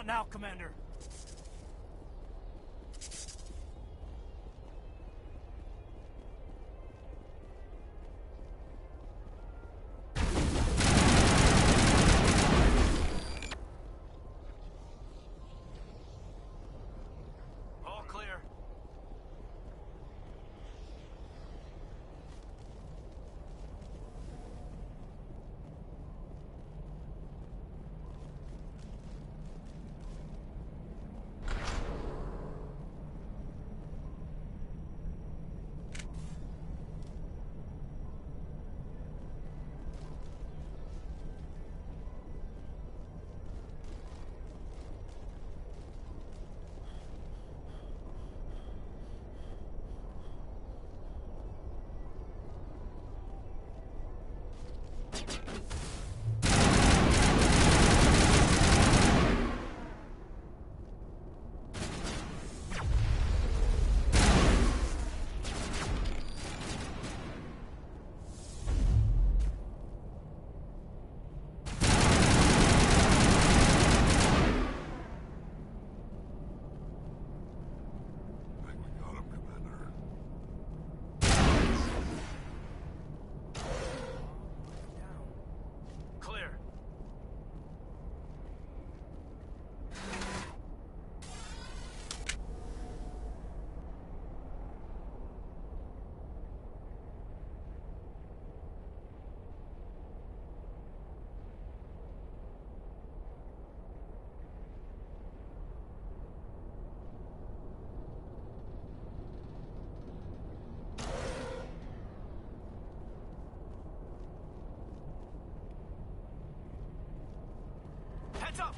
Not now, Commander. All clear. Clear. Heads up!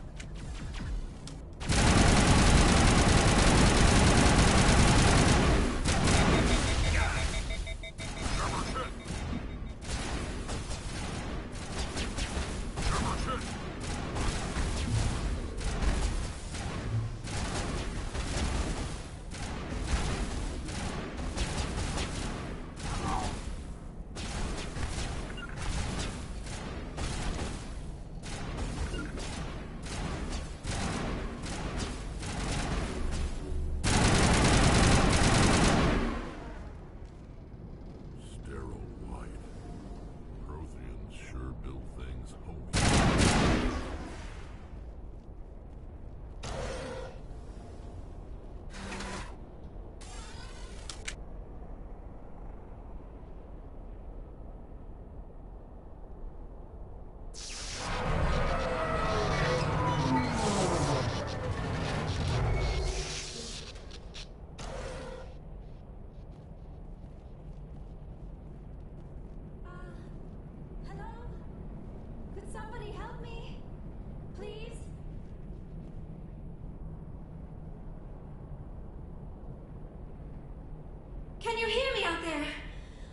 Can you hear me out there?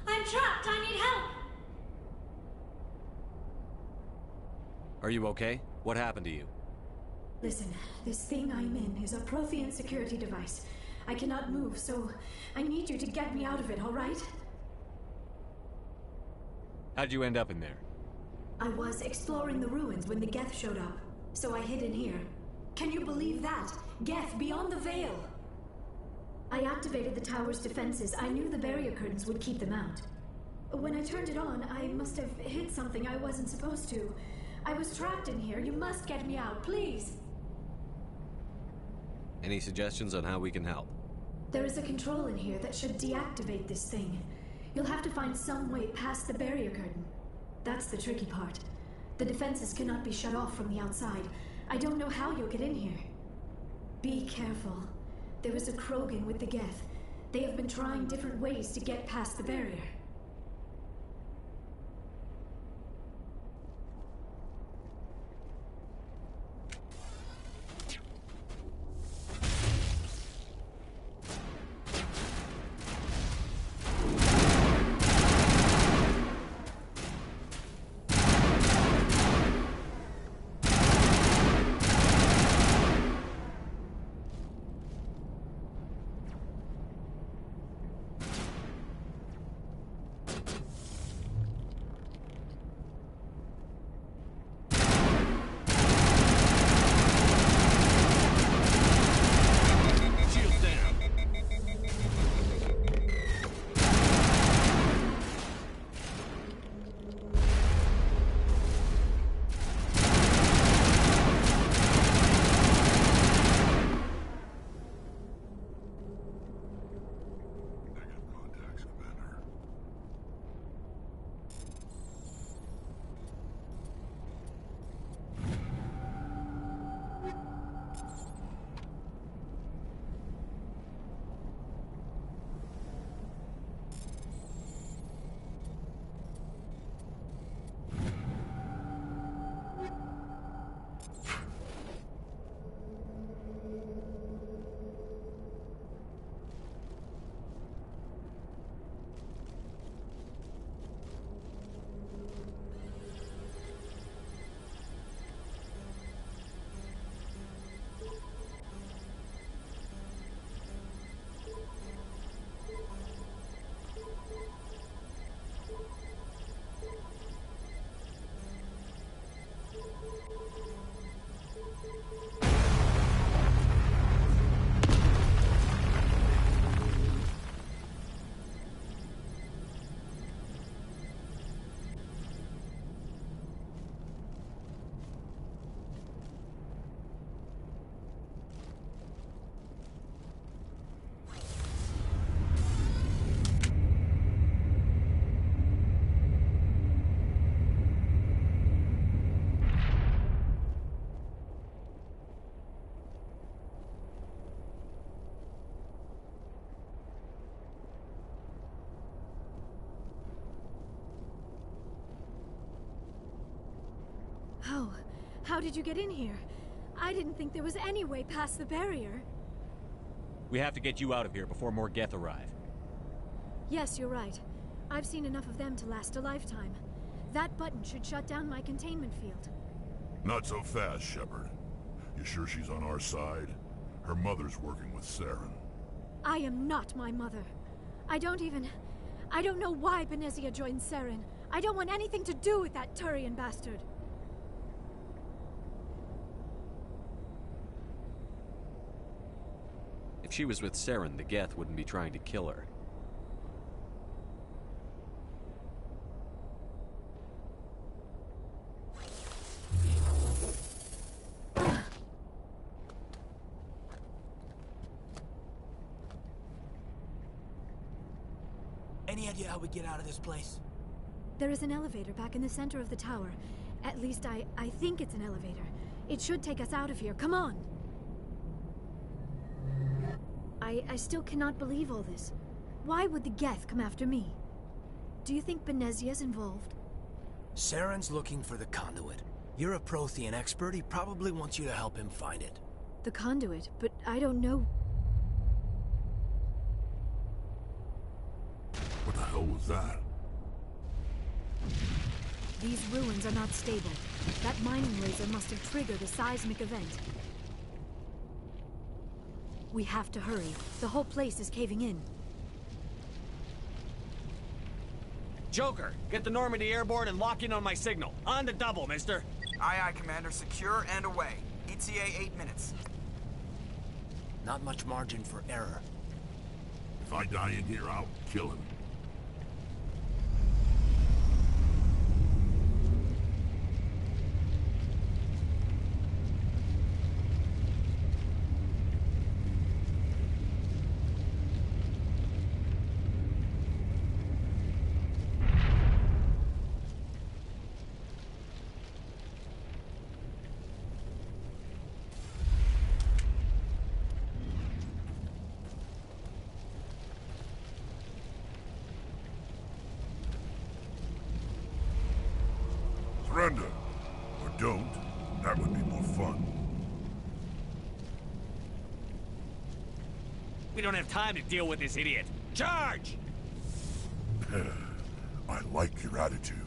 I'm trapped. I need help. Are you okay? What happened to you? Listen, this thing I'm in is a Prothean security device. I cannot move, so I need you to get me out of it, all right? How'd you end up in there? I was exploring the ruins when the Geth showed up, so I hid in here. Can you believe that? Geth beyond the veil! I activated the tower's defenses. I knew the barrier curtains would keep them out. When I turned it on, I must have hit something I wasn't supposed to. I was trapped in here. You must get me out, please! Any suggestions on how we can help? There is a control in here that should deactivate this thing. You'll have to find some way past the barrier curtain. That's the tricky part. The defenses cannot be shut off from the outside. I don't know how you'll get in here. Be careful. There is a Krogan with the Geth. They have been trying different ways to get past the barrier. Oh, how did you get in here? I didn't think there was any way past the barrier. We have to get you out of here before more Geth arrive. Yes, you're right. I've seen enough of them to last a lifetime. That button should shut down my containment field. Not so fast, Shepard. You sure she's on our side? Her mother's working with Saren. I am not my mother. I don't know why Benezia joined Saren. I don't want anything to do with that Turian bastard. If she was with Saren, the Geth wouldn't be trying to kill her. Any idea how we get out of this place? There is an elevator back in the center of the tower. At least I think it's an elevator. It should take us out of here. Come on! I still cannot believe all this. Why would the Geth come after me? Do you think Benezia's involved? Saren's looking for the conduit. You're a Prothean expert. He probably wants you to help him find it. The conduit, but I don't know. What the hell was that? These ruins are not stable. That mining laser must have triggered a seismic event. We have to hurry. The whole place is caving in. Joker, get the Normandy airborne and lock in on my signal. On the double, mister. Aye, aye, Commander. Secure and away. ETA 8 minutes. Not much margin for error. If I die in here, I'll kill him. Surrender. Or don't. That would be more fun. We don't have time to deal with this idiot. Charge! I like your attitude.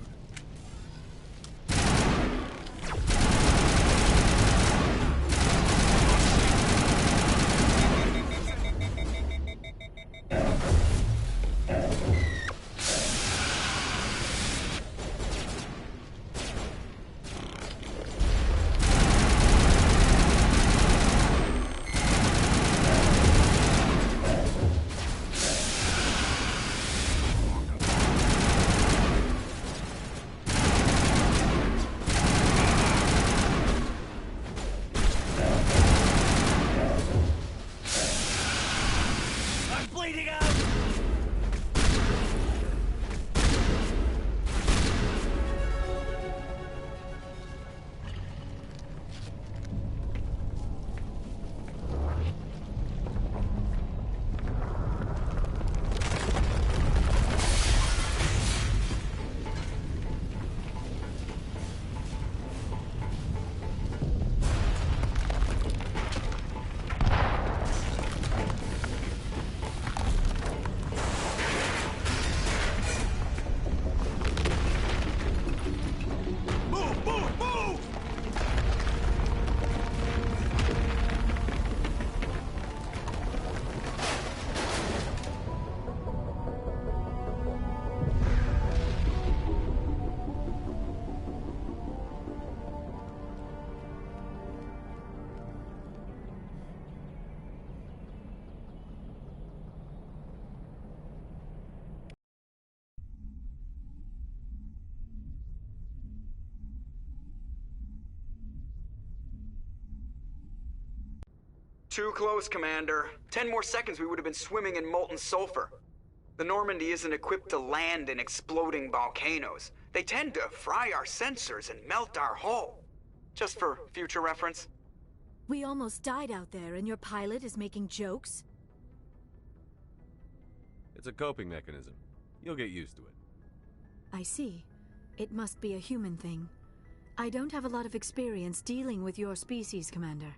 Too close, Commander. 10 more seconds we would have been swimming in molten sulfur. The Normandy isn't equipped to land in exploding volcanoes. They tend to fry our sensors and melt our hull. Just for future reference. We almost died out there, and your pilot is making jokes? It's a coping mechanism. You'll get used to it. I see. It must be a human thing. I don't have a lot of experience dealing with your species, Commander.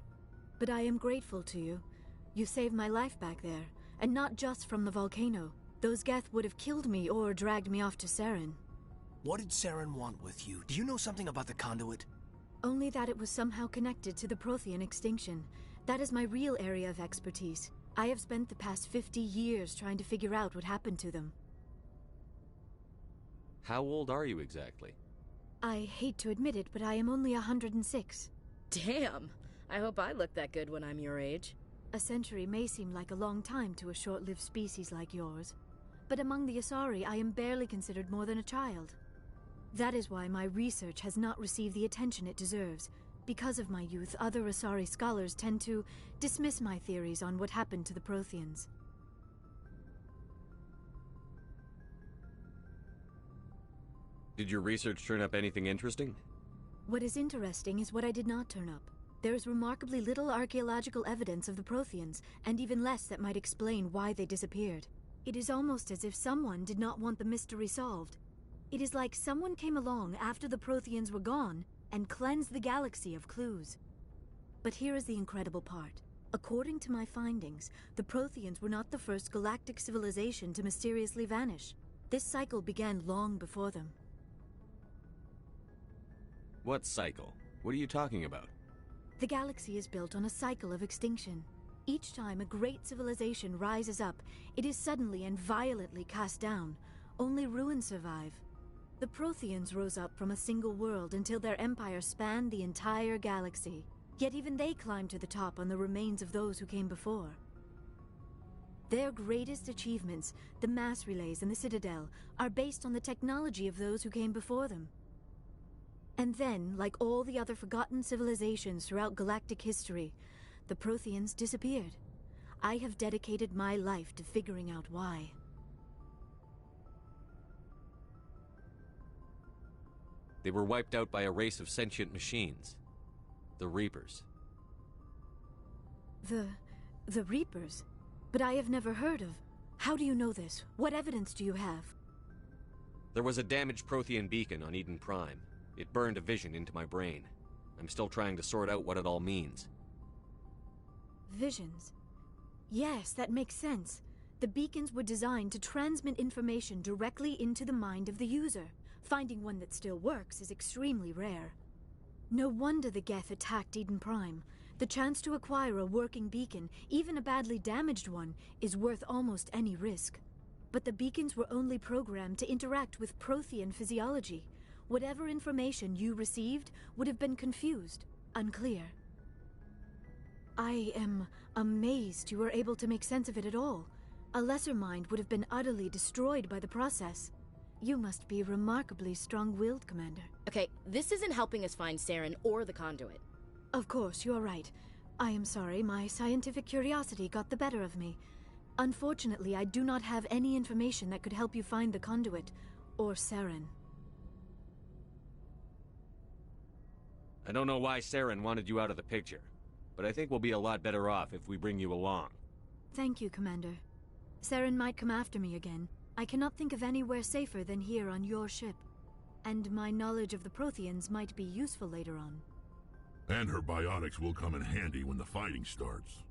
But I am grateful to you. You saved my life back there, and not just from the volcano. Those Geth would have killed me or dragged me off to Saren. What did Saren want with you? Do you know something about the conduit? Only that it was somehow connected to the Prothean extinction. That is my real area of expertise. I have spent the past 50 years trying to figure out what happened to them. How old are you exactly? I hate to admit it, but I am only 106. Damn! I hope I look that good when I'm your age. A century may seem like a long time to a short-lived species like yours, but among the Asari I am barely considered more than a child. That is why my research has not received the attention it deserves. Because of my youth, other Asari scholars tend to dismiss my theories on what happened to the Protheans. Did your research turn up anything interesting? What is interesting is what I did not turn up. There is remarkably little archaeological evidence of the Protheans, and even less that might explain why they disappeared. It is almost as if someone did not want the mystery solved. It is like someone came along after the Protheans were gone and cleansed the galaxy of clues. But here is the incredible part. According to my findings, the Protheans were not the first galactic civilization to mysteriously vanish. This cycle began long before them. What cycle? What are you talking about? The galaxy is built on a cycle of extinction. Each time a great civilization rises up, it is suddenly and violently cast down. Only ruins survive. The Protheans rose up from a single world until their empire spanned the entire galaxy. Yet even they climbed to the top on the remains of those who came before. Their greatest achievements, the mass relays and the Citadel, are based on the technology of those who came before them. And then, like all the other forgotten civilizations throughout galactic history, the Protheans disappeared. I have dedicated my life to figuring out why. They were wiped out by a race of sentient machines. The Reapers. The Reapers? But I have never heard of. How do you know this? What evidence do you have? There was a damaged Prothean beacon on Eden Prime. It burned a vision into my brain. I'm still trying to sort out what it all means. Visions? Yes, that makes sense. The beacons were designed to transmit information directly into the mind of the user. Finding one that still works is extremely rare. No wonder the Geth attacked Eden Prime. The chance to acquire a working beacon, even a badly damaged one, is worth almost any risk. But the beacons were only programmed to interact with Prothean physiology. Whatever information you received would have been confused, unclear. I am amazed you were able to make sense of it at all. A lesser mind would have been utterly destroyed by the process. You must be remarkably strong-willed, Commander. Okay, this isn't helping us find Saren or the conduit. Of course, you are right. I am sorry, my scientific curiosity got the better of me. Unfortunately, I do not have any information that could help you find the conduit, or Saren. I don't know why Saren wanted you out of the picture, but I think we'll be a lot better off if we bring you along. Thank you, Commander. Saren might come after me again. I cannot think of anywhere safer than here on your ship. And my knowledge of the Protheans might be useful later on. And her biotics will come in handy when the fighting starts.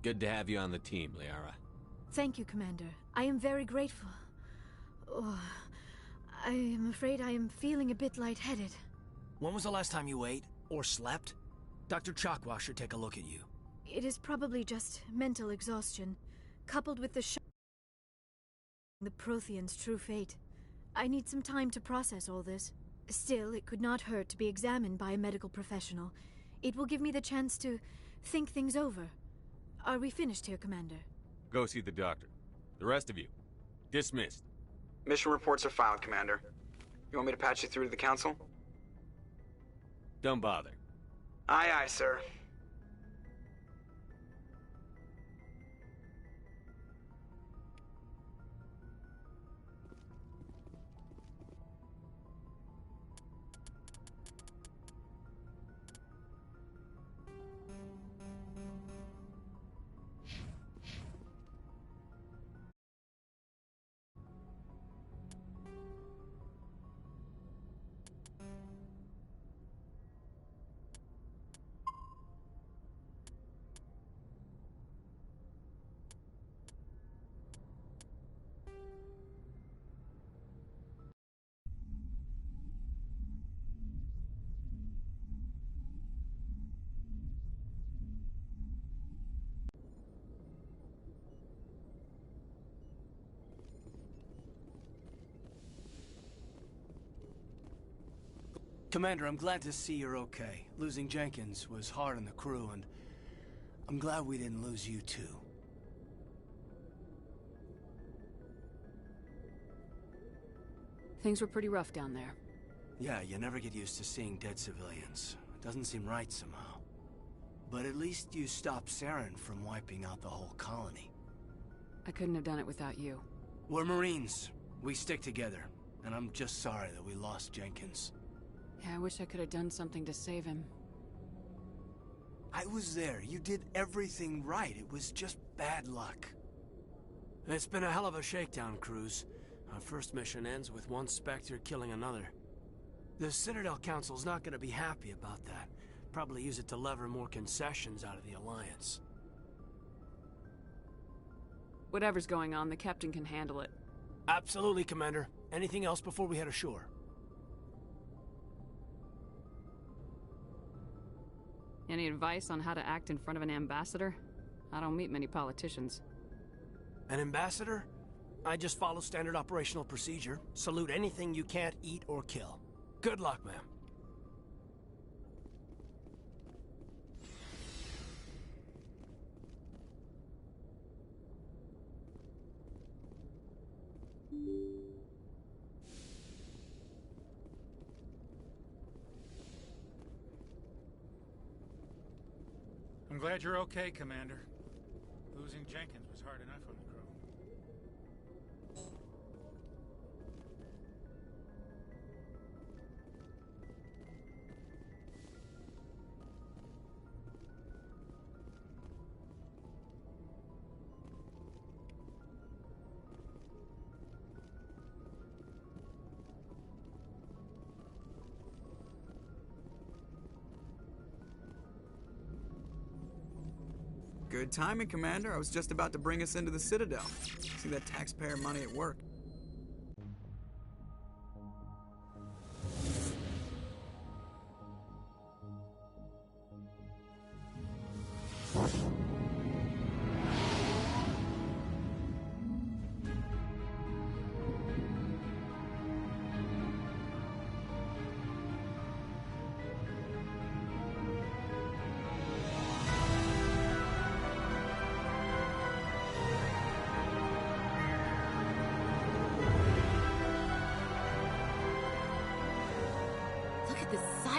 Good to have you on the team, Liara. Thank you, Commander. I am very grateful. Oh, I am afraid I am feeling a bit lightheaded. When was the last time you ate? Or slept? Dr. Chakwa should take a look at you. It is probably just mental exhaustion, coupled with the the Protheans' true fate. I need some time to process all this. Still, it could not hurt to be examined by a medical professional. It will give me the chance to think things over. Are we finished here, Commander? Go see the doctor. The rest of you, dismissed. Mission reports are filed, Commander. You want me to patch you through to the Council? Don't bother. Aye, aye, sir. Commander, I'm glad to see you're okay. Losing Jenkins was hard on the crew, and I'm glad we didn't lose you too. Things were pretty rough down there. Yeah, you never get used to seeing dead civilians. It doesn't seem right somehow. But at least you stopped Saren from wiping out the whole colony. I couldn't have done it without you. We're Marines. We stick together. And I'm just sorry that we lost Jenkins. Yeah, I wish I could have done something to save him. I was there. You did everything right. It was just bad luck. It's been a hell of a shakedown, Cruz. Our first mission ends with one Spectre killing another. The Citadel Council's not going to be happy about that. Probably use it to lever more concessions out of the Alliance. Whatever's going on, the captain can handle it. Absolutely, Commander. Anything else before we head ashore? Any advice on how to act in front of an ambassador? I don't meet many politicians. An ambassador? I just follow standard operational procedure. Salute anything you can't eat or kill. Good luck, ma'am. I'm glad you're okay, Commander. Losing Jenkins was hard enough on the crew. Good timing, Commander. I was just about to bring us into the Citadel. See that taxpayer money at work.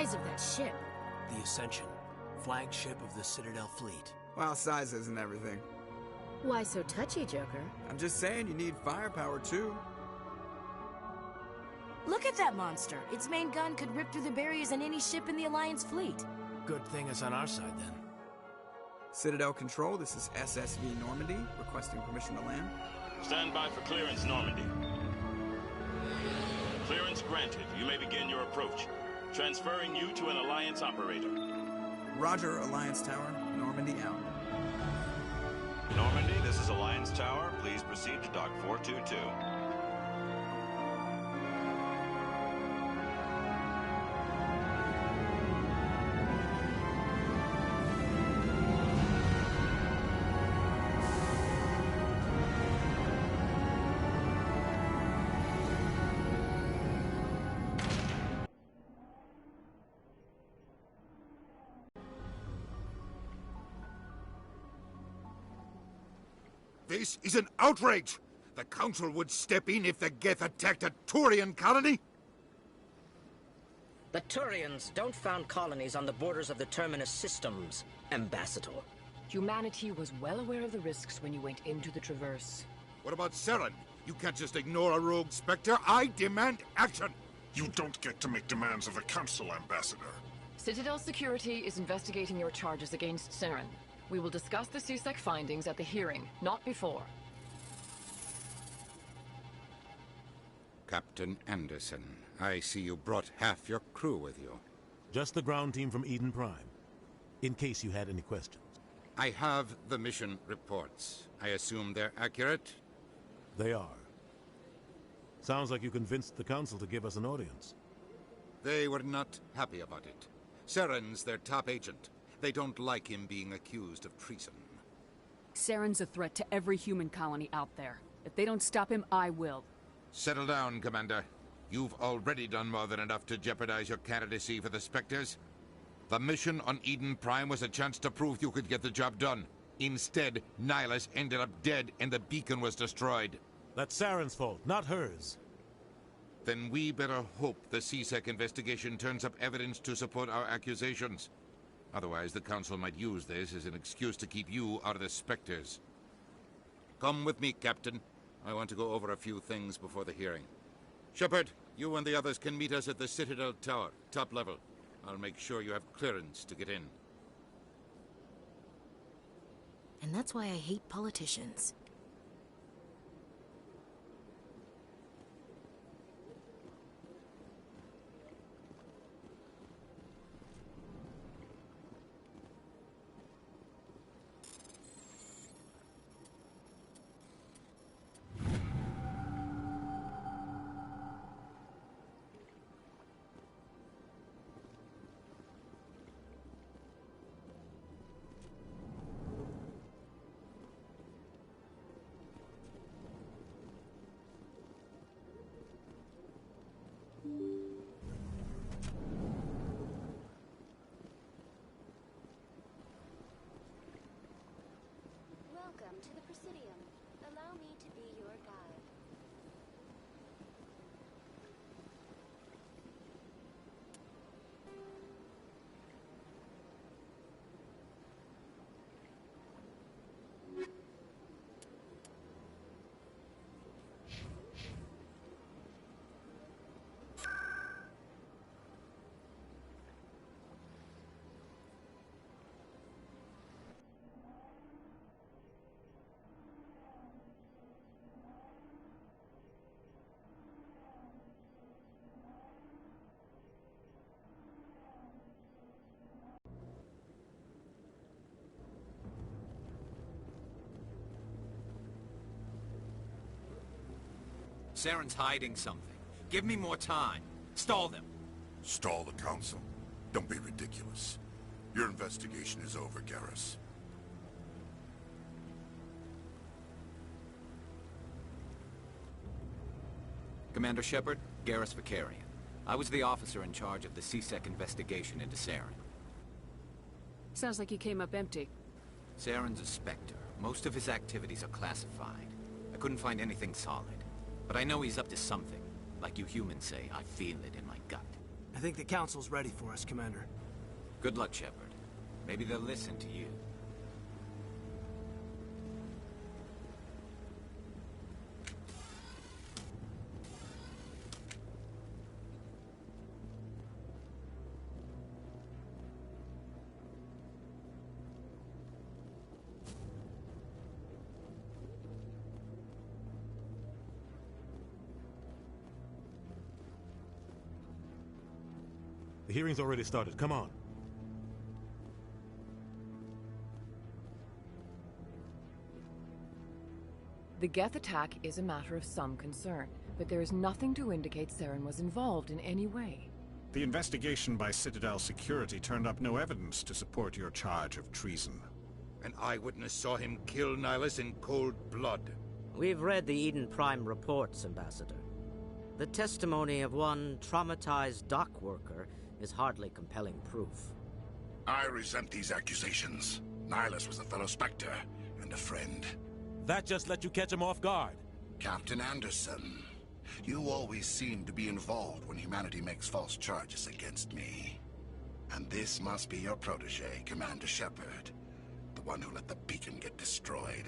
Of that ship. The Ascension, flagship of the Citadel fleet. Well, size isn't everything. Why so touchy, Joker? I'm just saying you need firepower, too. Look at that monster. Its main gun could rip through the barriers in any ship in the Alliance fleet. Good thing it's on our side, then. Citadel Control, this is SSV Normandy, requesting permission to land. Stand by for clearance, Normandy. Clearance granted. You may begin your approach. Transferring you to an Alliance operator. Roger, Alliance Tower. Normandy out. Normandy, this is Alliance Tower. Please proceed to Dock 422. This is an outrage! The Council would step in if the Geth attacked a Turian colony? The Turians don't found colonies on the borders of the Terminus systems, Ambassador. Humanity was well aware of the risks when you went into the Traverse. What about Saren? You can't just ignore a rogue Spectre. I demand action! You don't get to make demands of the Council, Ambassador. Citadel Security is investigating your charges against Saren. We will discuss the CSEC findings at the hearing, not before. Captain Anderson, I see you brought half your crew with you. Just the ground team from Eden Prime, in case you had any questions. I have the mission reports. I assume they're accurate? They are. Sounds like you convinced the Council to give us an audience. They were not happy about it. Saren's their top agent. They don't like him being accused of treason. Saren's a threat to every human colony out there. If they don't stop him, I will. Settle down, Commander. You've already done more than enough to jeopardize your candidacy for the Spectres. The mission on Eden Prime was a chance to prove you could get the job done. Instead, Nihilus ended up dead and the beacon was destroyed. That's Saren's fault, not hers. Then we better hope the CSEC investigation turns up evidence to support our accusations. Otherwise, the Council might use this as an excuse to keep you out of the Spectres. Come with me, Captain. I want to go over a few things before the hearing. Shepard, you and the others can meet us at the Citadel Tower, top level. I'll make sure you have clearance to get in. And that's why I hate politicians. Welcome to the Presidium. Allow me to be your guide. Saren's hiding something. Give me more time. Stall them. Stall the Council? Don't be ridiculous. Your investigation is over, Garrus. Commander Shepard, Garrus Vicarian. I was the officer in charge of the CSEC investigation into Saren. Sounds like you came up empty. Saren's a Spectre. Most of his activities are classified. I couldn't find anything solid. But I know he's up to something. Like you humans say, I feel it in my gut. I think the Council's ready for us, Commander. Good luck, Shepard. Maybe they'll listen to you. The hearing's already started. Come on. The Geth attack is a matter of some concern, but there is nothing to indicate Saren was involved in any way. The investigation by Citadel Security turned up no evidence to support your charge of treason. An eyewitness saw him kill Nihilus in cold blood. We've read the Eden Prime reports, Ambassador. The testimony of one traumatized dock worker is hardly compelling proof. I resent these accusations. Nihilus was a fellow Spectre and a friend. That just let you catch him off guard. Captain Anderson, you always seem to be involved when humanity makes false charges against me. And this must be your protege, Commander Shepard, the one who let the beacon get destroyed.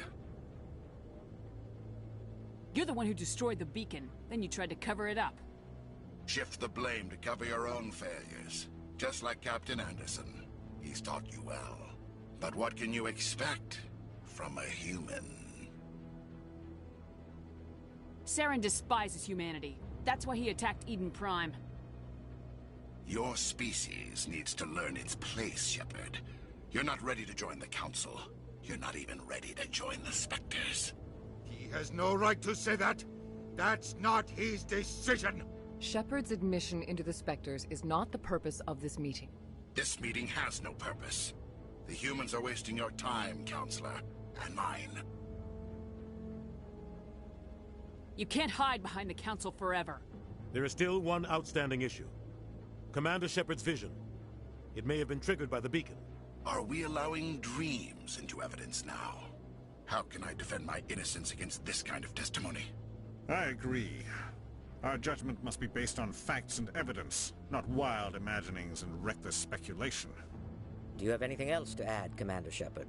You're the one who destroyed the beacon, then you tried to cover it up. Shift the blame to cover your own failures. Just like Captain Anderson. He's taught you well. But what can you expect from a human? Saren despises humanity. That's why he attacked Eden Prime. Your species needs to learn its place, Shepard. You're not ready to join the Council. You're not even ready to join the Spectres. He has no right to say that. That's not his decision. Shepard's admission into the Spectres is not the purpose of this meeting. This meeting has no purpose. The humans are wasting your time, Counselor, and mine. You can't hide behind the Council forever. There is still one outstanding issue. Commander Shepard's vision. It may have been triggered by the beacon. Are we allowing dreams into evidence now? How can I defend my innocence against this kind of testimony? I agree. Our judgment must be based on facts and evidence, not wild imaginings and reckless speculation. Do you have anything else to add, Commander Shepard?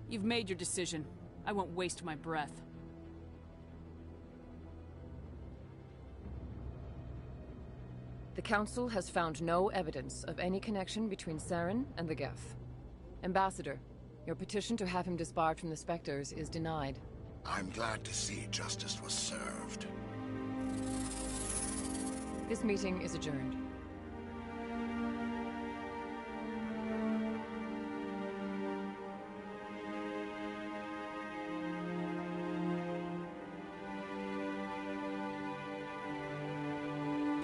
You've made your decision. I won't waste my breath. The Council has found no evidence of any connection between Saren and the Geth. Ambassador, your petition to have him disbarred from the Spectres is denied. I'm glad to see justice was served. This meeting is adjourned.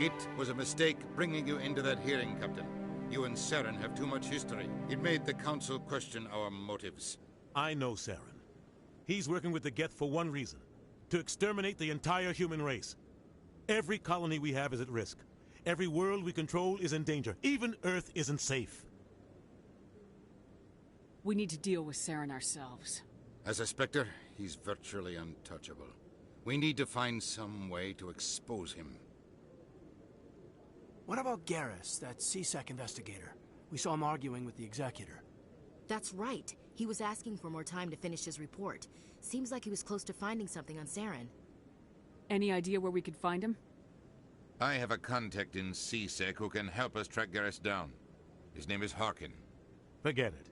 It was a mistake bringing you into that hearing, Captain. You and Saren have too much history. It made the Council question our motives. I know Saren. He's working with the Geth for one reason. To exterminate the entire human race. Every colony we have is at risk. Every world we control is in danger. Even Earth isn't safe. We need to deal with Saren ourselves. As a Spectre, he's virtually untouchable. We need to find some way to expose him. What about Garrus, that CSEC investigator? We saw him arguing with the Executor. That's right. He was asking for more time to finish his report. Seems like he was close to finding something on Saren. Any idea where we could find him? I have a contact in CSEC who can help us track Garrus down. His name is Harkin. Forget it.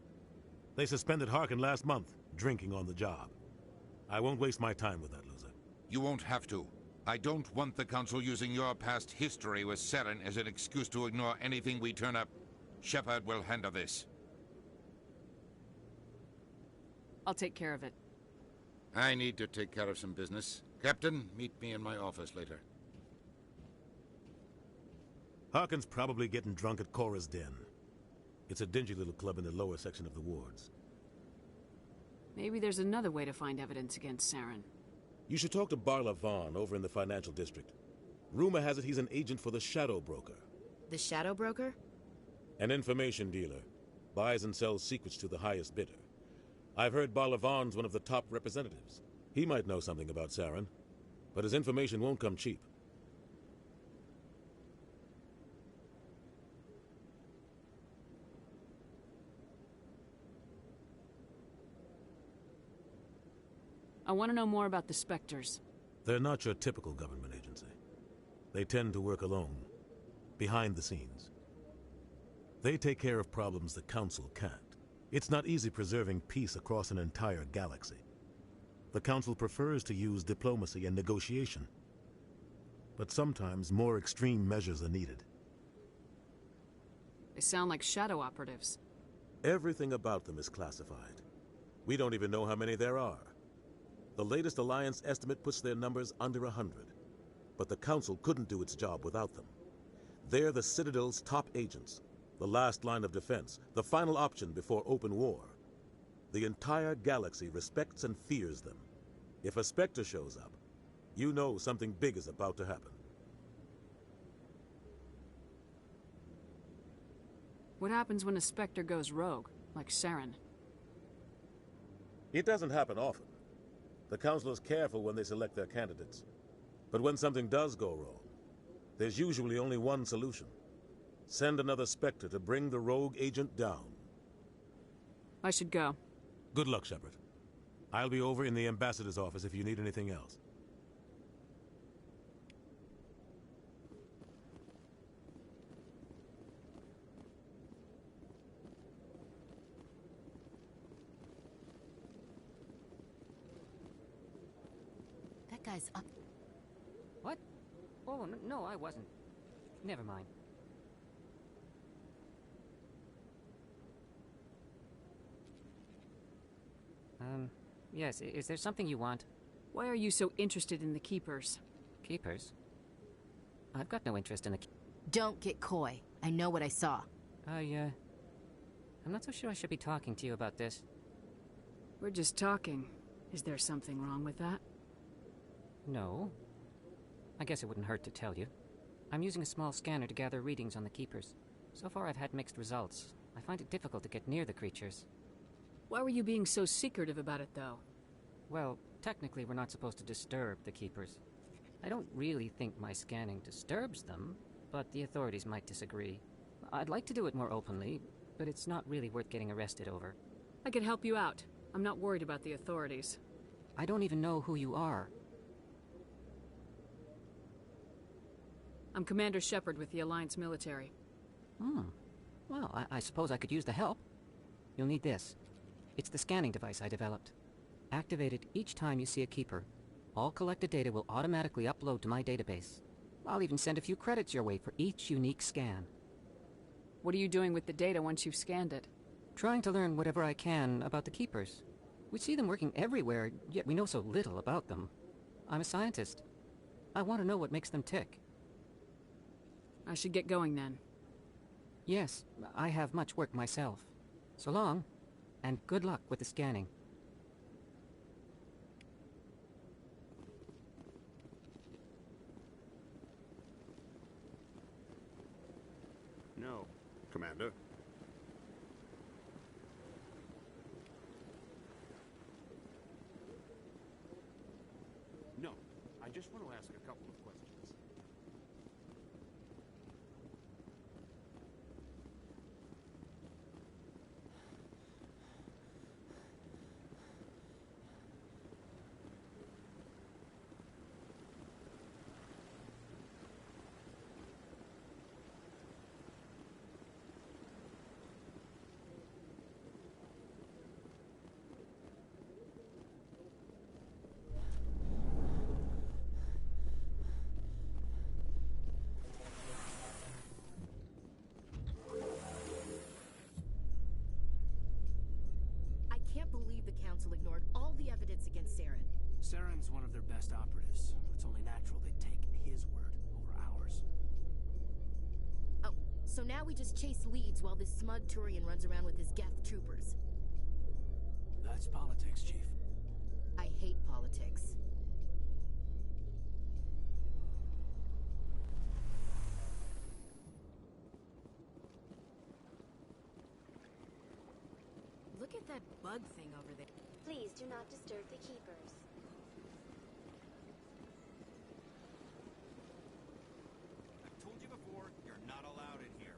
They suspended Harkin last month, drinking on the job. I won't waste my time with that loser. You won't have to. I don't want the Council using your past history with Saren as an excuse to ignore anything we turn up. Shepard will handle this. I'll take care of it. I need to take care of some business. Captain, meet me in my office later. Harkin's probably getting drunk at Cora's Den. It's a dingy little club in the lower section of the wards. Maybe there's another way to find evidence against Saren. You should talk to Barla Vaughn over in the financial district. Rumor has it he's an agent for the Shadow Broker. The Shadow Broker? An information dealer. Buys and sells secrets to the highest bidder. I've heard Barla Vaughn's one of the top representatives. He might know something about Saren, but his information won't come cheap. I want to know more about the Spectres. They're not your typical government agency. They tend to work alone, behind the scenes. They take care of problems the Council can't. It's not easy preserving peace across an entire galaxy. The Council prefers to use diplomacy and negotiation. But sometimes more extreme measures are needed. They sound like shadow operatives. Everything about them is classified. We don't even know how many there are. The latest Alliance estimate puts their numbers under 100. But the Council couldn't do its job without them. They're the Citadel's top agents, the last line of defense, the final option before open war. The entire galaxy respects and fears them. If a Spectre shows up, you know something big is about to happen. What happens when a Spectre goes rogue, like Saren? It doesn't happen often. The Council is careful when they select their candidates. But when something does go wrong, there's usually only one solution. Send another Spectre to bring the rogue agent down. I should go. Good luck, Shepard. I'll be over in the Ambassador's office if you need anything else. That guy's up. What? Oh, no, I wasn't. Never mind. Yes, is there something you want? Why are you so interested in the Keepers? Keepers? I've got no interest in the... Don't get coy. I know what I saw. I'm not so sure I should be talking to you about this. We're just talking. Is there something wrong with that? No. I guess it wouldn't hurt to tell you. I'm using a small scanner to gather readings on the Keepers. So far I've had mixed results. I find it difficult to get near the creatures. Why were you being so secretive about it, though? Well, technically we're not supposed to disturb the Keepers. I don't really think my scanning disturbs them, but the authorities might disagree. I'd like to do it more openly, but it's not really worth getting arrested over. I could help you out. I'm not worried about the authorities. I don't even know who you are. I'm Commander Shepard with the Alliance military. Well, I suppose I could use the help. You'll need this. It's the scanning device I developed. Activate it each time you see a Keeper. All collected data will automatically upload to my database. I'll even send a few credits your way for each unique scan. What are you doing with the data once you've scanned it? Trying to learn whatever I can about the Keepers. We see them working everywhere, yet we know so little about them. I'm a scientist. I want to know what makes them tick. I should get going then. Yes, I have much work myself. So long, and good luck with the scanning. No, Commander. No, I just want to ask a couple of questions. I can't believe the Council ignored all the evidence against Saren. Saren's one of their best operatives. It's only natural they'd take his word over ours. Oh, so now we just chase leads while this smug Turian runs around with his Geth troopers. That's politics, Chief. I hate politics. Look at that bug thing over there. Please do not disturb the Keepers. I've told you before, you're not allowed in here.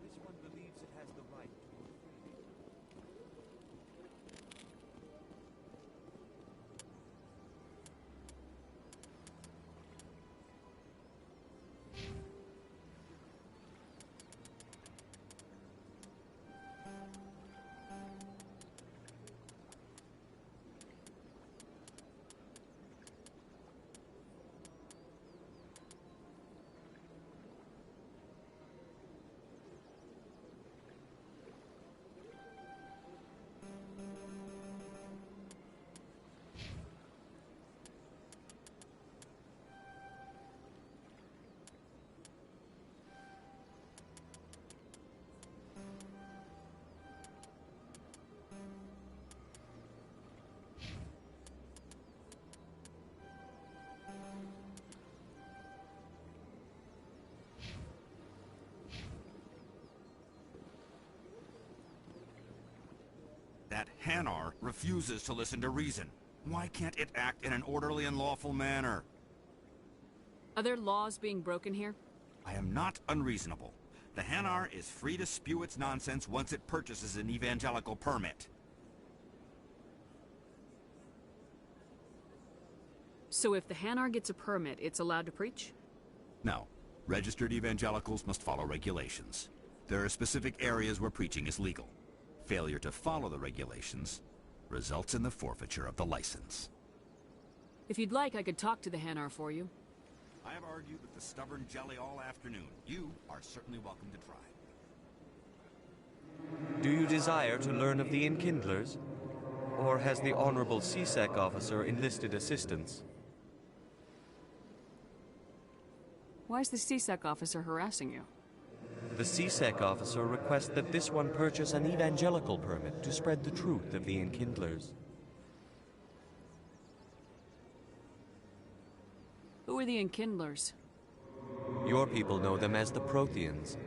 This one believes it has the right to be free. That Hanar refuses to listen to reason. Why can't it act in an orderly and lawful manner? Are there laws being broken here? I am not unreasonable. The Hanar is free to spew its nonsense once it purchases an evangelical permit. So if the Hanar gets a permit, it's allowed to preach? No. Registered evangelicals must follow regulations. There are specific areas where preaching is legal. Failure to follow the regulations results in the forfeiture of the license. If you'd like, I could talk to the Hanar for you. I have argued with the stubborn jelly all afternoon. You are certainly welcome to try. Do you desire to learn of the Enkindlers? Or has the Honorable CSEC officer enlisted assistance? Why is the CSEC officer harassing you? The CSEC officer requests that this one purchase an evangelical permit to spread the truth of the Enkindlers. Who are the Enkindlers? Your people know them as the Protheans.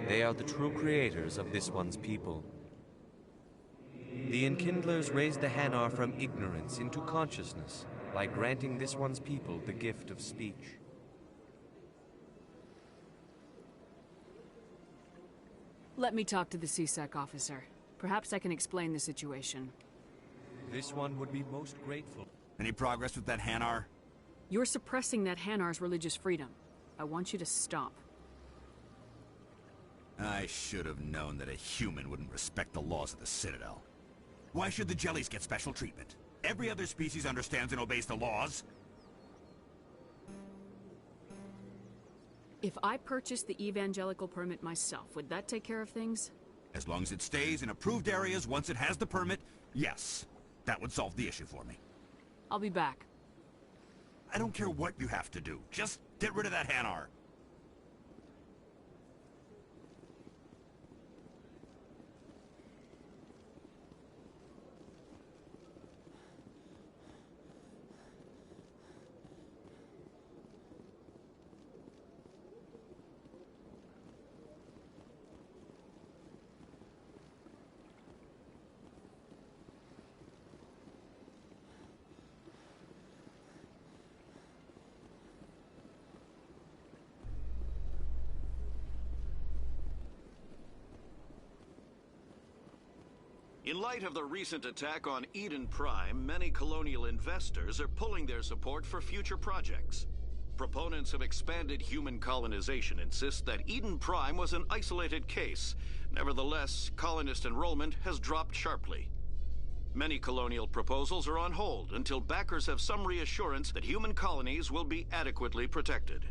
They are the true creators of this one's people. The Enkindlers raised the Hanar from ignorance into consciousness by granting this one's people the gift of speech. Let me talk to the CSEC officer. Perhaps I can explain the situation. This one would be most grateful. Any progress with that Hanar? You're suppressing that Hanar's religious freedom. I want you to stop. I should have known that a human wouldn't respect the laws of the Citadel. Why should the Jellies get special treatment? Every other species understands and obeys the laws. If I purchased the evangelical permit myself, would that take care of things? As long as it stays in approved areas once it has the permit, yes. That would solve the issue for me. I'll be back. I don't care what you have to do. Just get rid of that Hanar. In light of the recent attack on Eden Prime, many colonial investors are pulling their support for future projects. Proponents of expanded human colonization insist that Eden Prime was an isolated case. Nevertheless, colonist enrollment has dropped sharply. Many colonial proposals are on hold until backers have some reassurance that human colonies will be adequately protected.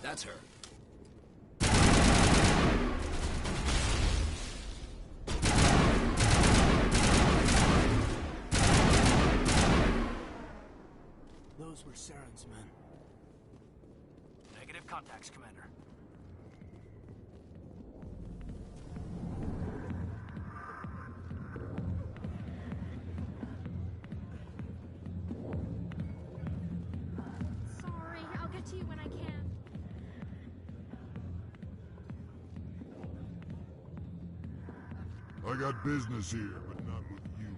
That's her. Those were Saren's men. Negative contacts, Commander. Sorry, I'll get to you when I can. I got business here, but not with you.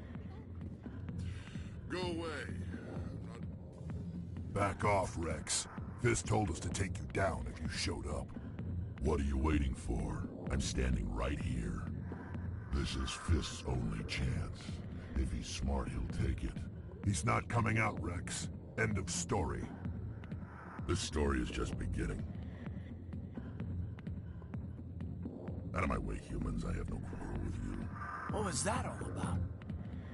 Go away. Back off, Rex. Fist told us to take you down if you showed up. What are you waiting for? I'm standing right here. This is Fist's only chance. If he's smart, he'll take it. He's not coming out, Rex. End of story. This story is just beginning. Out of my way, humans. I have no quarrel with you. What was that all about?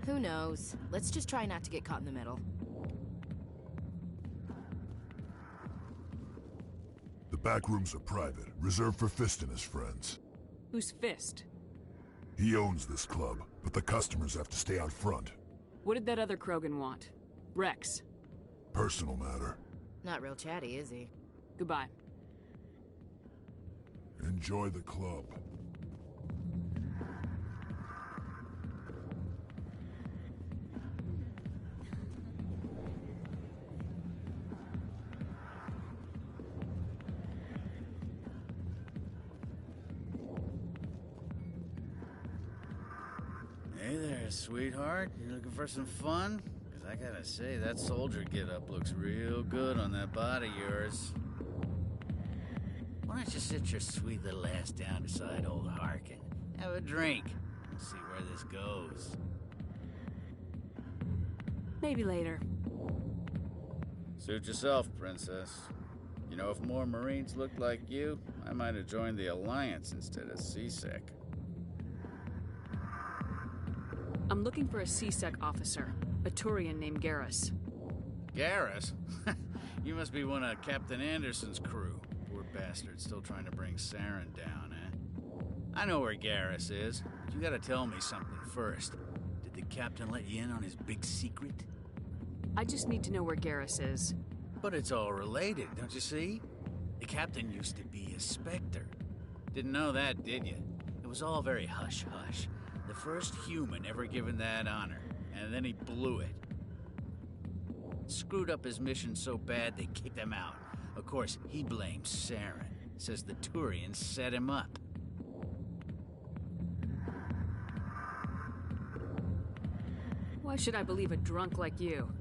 Who knows? Let's just try not to get caught in the middle. The back rooms are private, reserved for Fist and his friends. Who's Fist? He owns this club, but the customers have to stay out front. What did that other Krogan want? Rex. Personal matter. Not real chatty, is he? Goodbye. Enjoy the club. Hey there, sweetheart. You looking for some fun? Because I gotta say, that soldier get-up looks real good on that body of yours. Why don't you sit your sweet little ass down beside old Harkin? Have a drink. And see where this goes. Maybe later. Suit yourself, Princess. You know, if more Marines looked like you, I might have joined the Alliance instead of CSEC. I'm looking for a CSEC officer, a Turian named Garrus. Garrus? You must be one of Captain Anderson's crew. Poor bastard, still trying to bring Saren down, eh? I know where Garrus is, but you gotta tell me something first. Did the captain let you in on his big secret? I just need to know where Garrus is. But it's all related, don't you see? The captain used to be a Spectre. Didn't know that, did you? It was all very hush-hush. The first human ever given that honor, and then he blew it. Screwed up his mission so bad they kicked him out. Of course, he blames Saren. Says the Turians set him up. Why should I believe a drunk like you?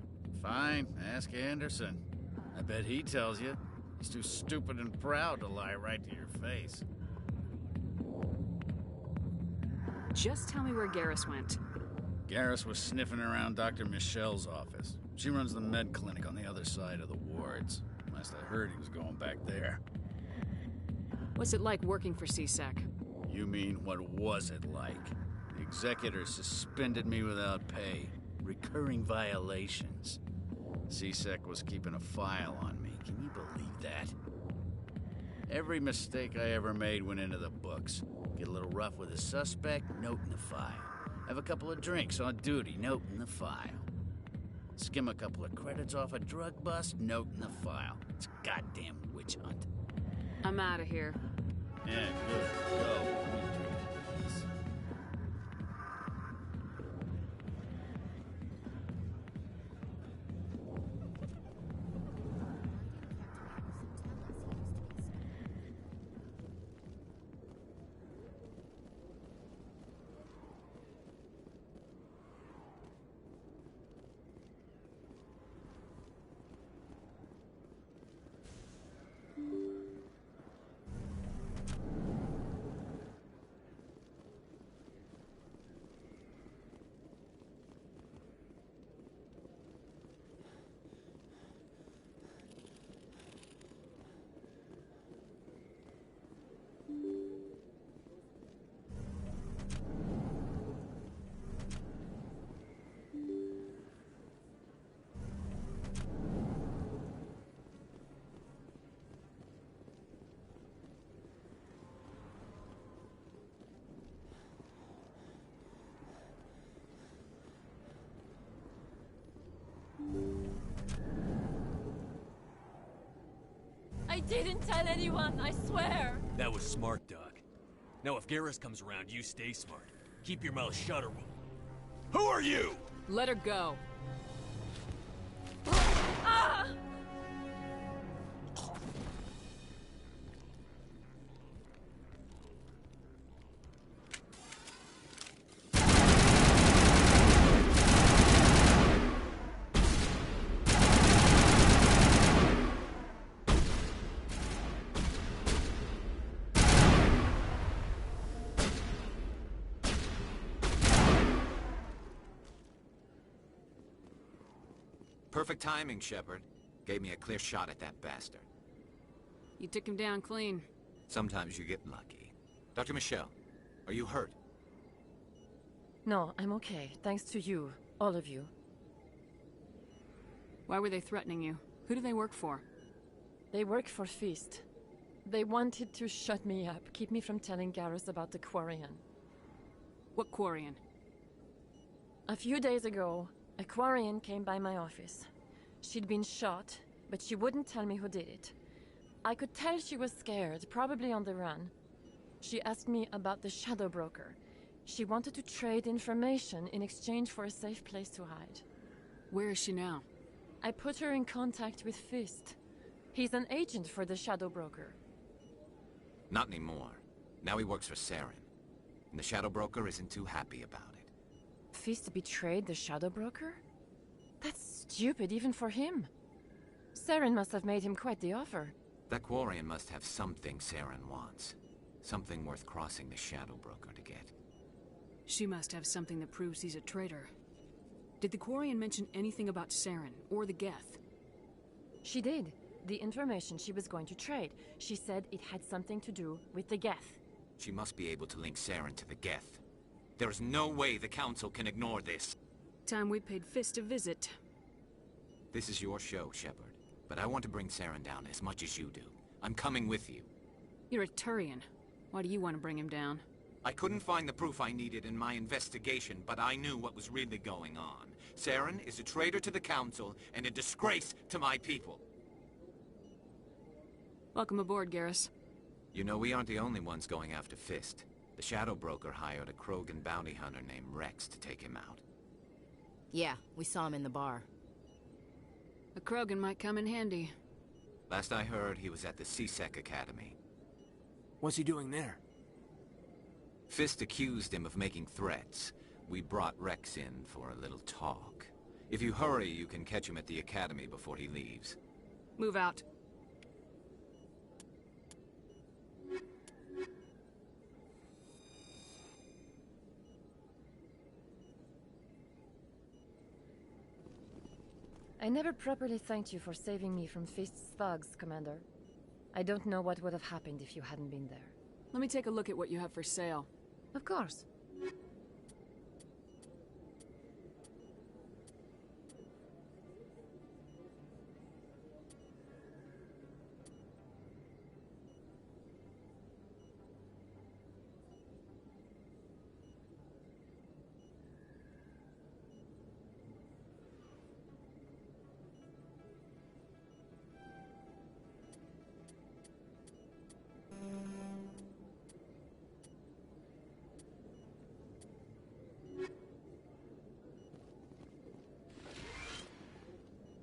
Fine, ask Anderson. I bet he tells you. He's too stupid and proud to lie right to your face. Just tell me where Garrus went. Garrus was sniffing around Dr. Michelle's office. She runs the med clinic on the other side of the wards. Last I heard, he was going back there. What's it like working for CSEC? You mean, what was it like? The executor suspended me without pay. Recurring violations. CSEC was keeping a file on me. Can you believe that? Every mistake I ever made went into the books. Get a little rough with a suspect, note in the file. Have a couple of drinks on duty, note in the file. Skim a couple of credits off a drug bust, note in the file. It's a goddamn witch hunt. I'm out of here. Yeah, good. Go. I didn't tell anyone, I swear! That was smart, Doc. Now if Garrus comes around, you stay smart. Keep your mouth shut or we'll... Who are you? Let her go. Ah! Perfect timing, Shepard. Gave me a clear shot at that bastard. You took him down clean. Sometimes you get lucky. Dr. Michelle, are you hurt? No, I'm okay. Thanks to you. All of you. Why were they threatening you? Who do they work for? They work for Feast. They wanted to shut me up, keep me from telling Garrus about the Quarian. What Quarian? A few days ago, a Quarian came by my office. She'd been shot, but she wouldn't tell me who did it. I could tell she was scared, probably on the run. She asked me about the Shadow Broker. She wanted to trade information in exchange for a safe place to hide. Where is she now? I put her in contact with Fist. He's an agent for the Shadow Broker. Not anymore. Now he works for Saren. And the Shadow Broker isn't too happy about it. Fist betrayed the Shadow Broker? That's stupid even for him. Saren must have made him quite the offer. That Quarian must have something Saren wants. Something worth crossing the Shadow Broker to get. She must have something that proves he's a traitor. Did the Quarian mention anything about Saren or the Geth? She did. The information she was going to trade. She said it had something to do with the Geth. She must be able to link Saren to the Geth. There is no way the Council can ignore this. Time we paid Fist a visit. This is your show, Shepard. But I want to bring Saren down as much as you do. I'm coming with you. You're a Turian. Why do you want to bring him down? I couldn't find the proof I needed in my investigation, but I knew what was really going on. Saren is a traitor to the Council and a disgrace to my people. Welcome aboard, Garrus. You know, we aren't the only ones going after Fist. The Shadow Broker hired a Krogan bounty hunter named Rex to take him out. Yeah, we saw him in the bar. A Krogan might come in handy. Last I heard, he was at the C-Sec Academy. What's he doing there? Fist accused him of making threats. We brought Rex in for a little talk. If you hurry, you can catch him at the Academy before he leaves. Move out. I never properly thanked you for saving me from Fist's thugs, Commander. I don't know what would have happened if you hadn't been there. Let me take a look at what you have for sale. Of course.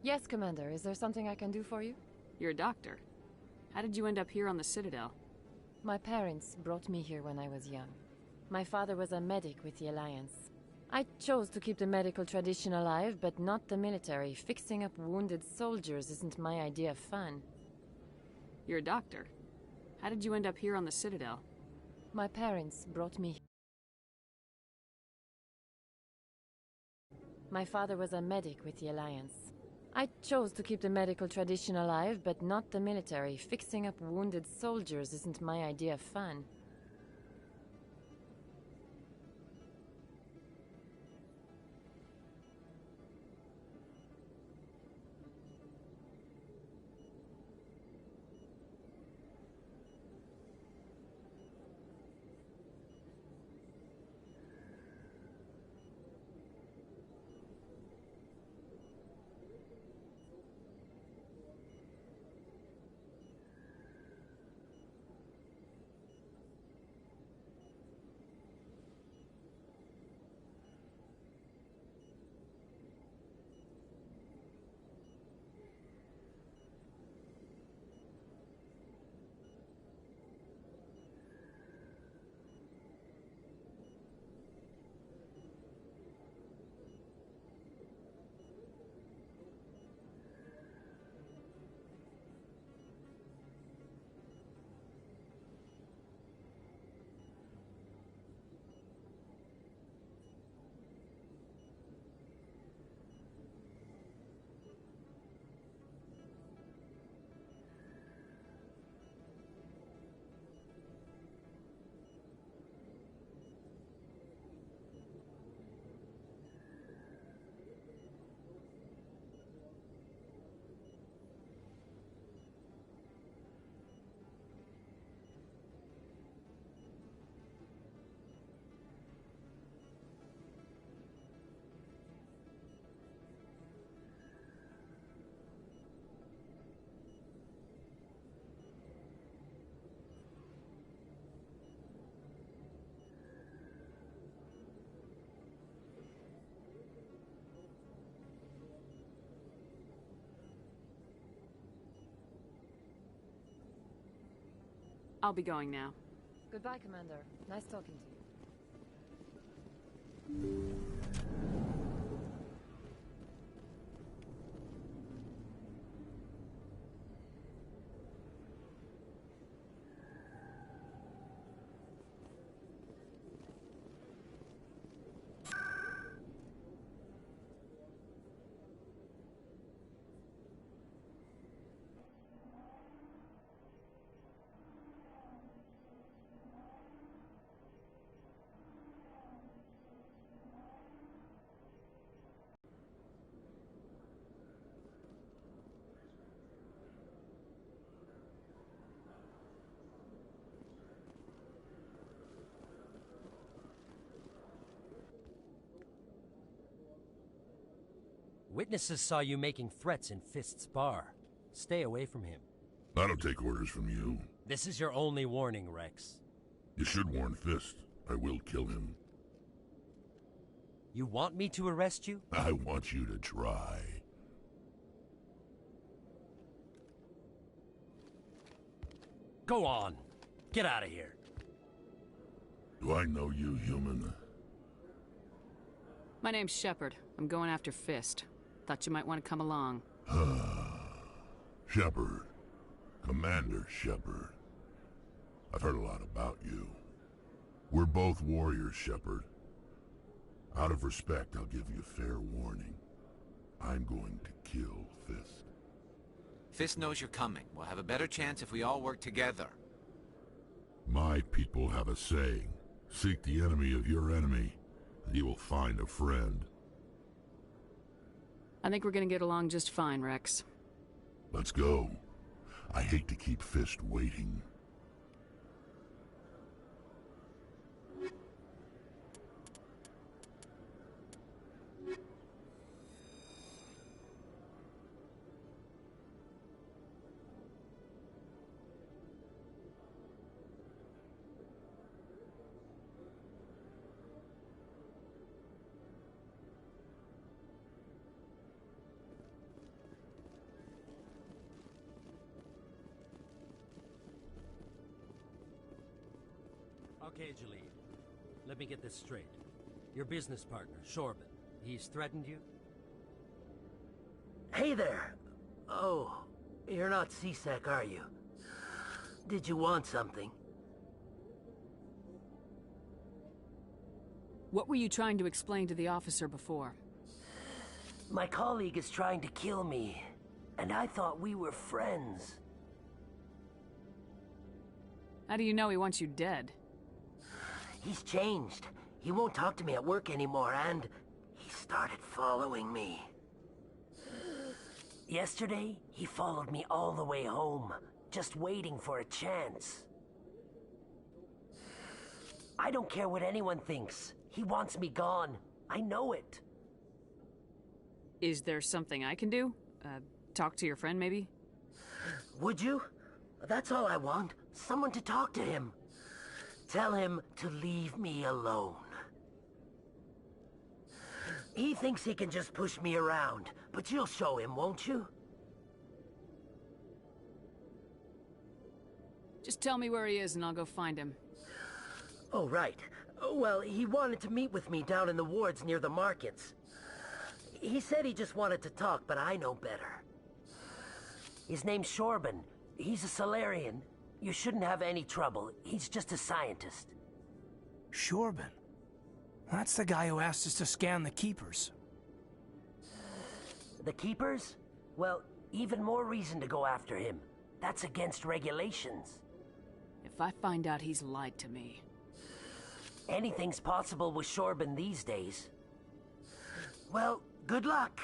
Yes, Commander. Is there something I can do for you? You're a doctor. How did you end up here on the Citadel? My parents brought me here when I was young. My father was a medic with the Alliance. I chose to keep the medical tradition alive, but not the military. Fixing up wounded soldiers isn't my idea of fun. You're a doctor. How did you end up here on the Citadel? My parents brought me here. My father was a medic with the Alliance. I chose to keep the medical tradition alive, but not the military. Fixing up wounded soldiers isn't my idea of fun. I'll be going now. Goodbye, Commander. Nice talking to you. Witnesses saw you making threats in Fist's bar. Stay away from him. I don't take orders from you. This is your only warning, Rex. You should warn Fist. I will kill him. You want me to arrest you? I want you to try. Go on. Get out of here. Do I know you, human? My name's Shepard. I'm going after Fist. Thought you might want to come along. Shepard. Commander Shepard. I've heard a lot about you. We're both warriors, Shepard. Out of respect, I'll give you fair warning. I'm going to kill Fist. Fist knows you're coming. We'll have a better chance if we all work together. My people have a saying. Seek the enemy of your enemy, and you will find a friend. I think we're gonna get along just fine, Rex. Let's go. I hate to keep Fist waiting. Okay, Jalid. Let me get this straight. Your business partner, Shorban, he's threatened you? Hey there! Oh, you're not C-Sec, are you? Did you want something? What were you trying to explain to the officer before? My colleague is trying to kill me, and I thought we were friends. How do you know he wants you dead? He's changed. He won't talk to me at work anymore, and he started following me. Yesterday, he followed me all the way home, just waiting for a chance. I don't care what anyone thinks. He wants me gone. I know it. Is there something I can do? Talk to your friend, maybe? Would you? That's all I want. Someone to talk to him. Tell him to leave me alone. He thinks he can just push me around, but you'll show him, won't you? Just tell me where he is and I'll go find him. Oh, right. Well, he wanted to meet with me down in the wards near the markets. He said he just wanted to talk, but I know better. His name's Shorban. He's a Solarian. You shouldn't have any trouble. He's just a scientist. Shorban? That's the guy who asked us to scan the Keepers. The Keepers? Well, even more reason to go after him. That's against regulations. If I find out he's lied to me... Anything's possible with Shorban these days. Well, good luck.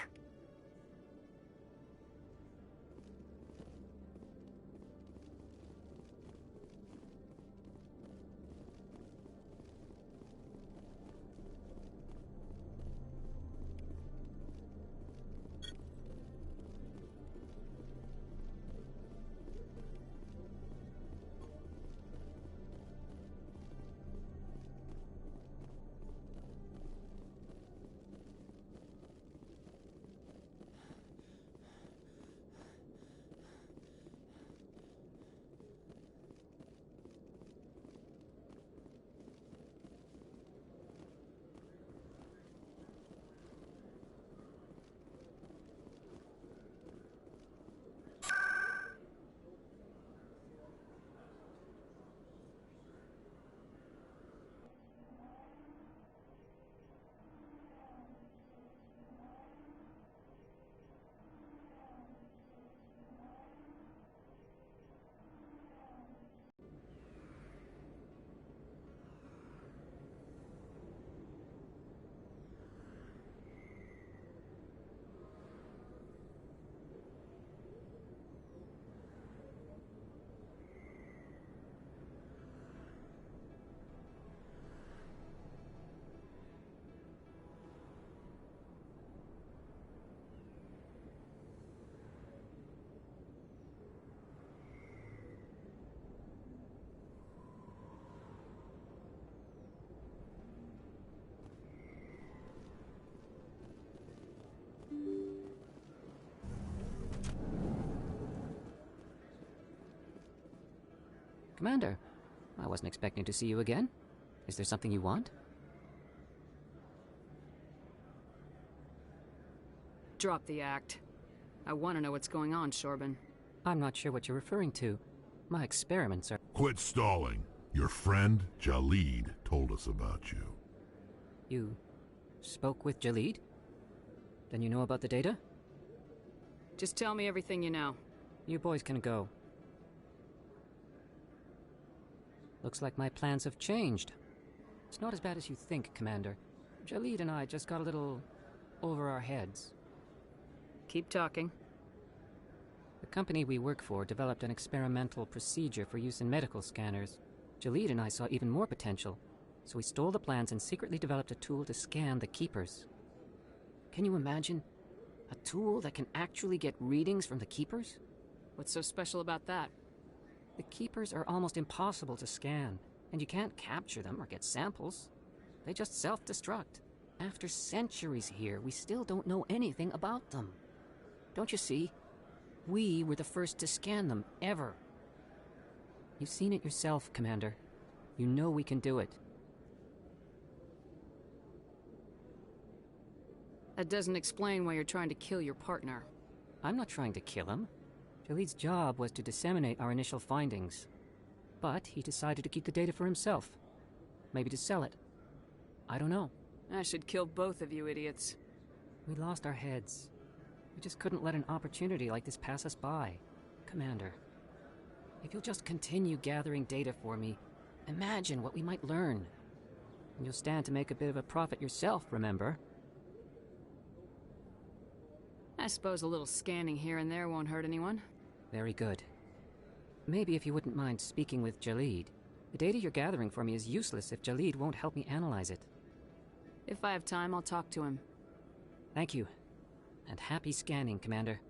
Commander, I wasn't expecting to see you again. Is there something you want? Drop the act. I want to know what's going on, Shorben. I'm not sure what you're referring to. My experiments are... Quit stalling. Your friend, Jalid, told us about you. You spoke with Jalid? Then you know about the data? Just tell me everything you know. You boys can go. Looks like my plans have changed. It's not as bad as you think, Commander. Jalid and I just got a little over our heads. Keep talking. The company we work for developed an experimental procedure for use in medical scanners. Jalid and I saw even more potential, so we stole the plans and secretly developed a tool to scan the Keepers. Can you imagine? A tool that can actually get readings from the Keepers? What's so special about that? The Keepers are almost impossible to scan, and you can't capture them or get samples. They just self-destruct. After centuries here, we still don't know anything about them. Don't you see? We were the first to scan them, ever. You've seen it yourself, Commander. You know we can do it. That doesn't explain why you're trying to kill your partner. I'm not trying to kill him. Jalid's job was to disseminate our initial findings. But he decided to keep the data for himself. Maybe to sell it. I don't know. I should kill both of you idiots. We lost our heads. We just couldn't let an opportunity like this pass us by. Commander, if you'll just continue gathering data for me, imagine what we might learn. And you'll stand to make a bit of a profit yourself, remember? I suppose a little scanning here and there won't hurt anyone. Very good. Maybe if you wouldn't mind speaking with Jalid. The data you're gathering for me is useless if Jalid won't help me analyze it. If I have time, I'll talk to him. Thank you. And happy scanning, Commander.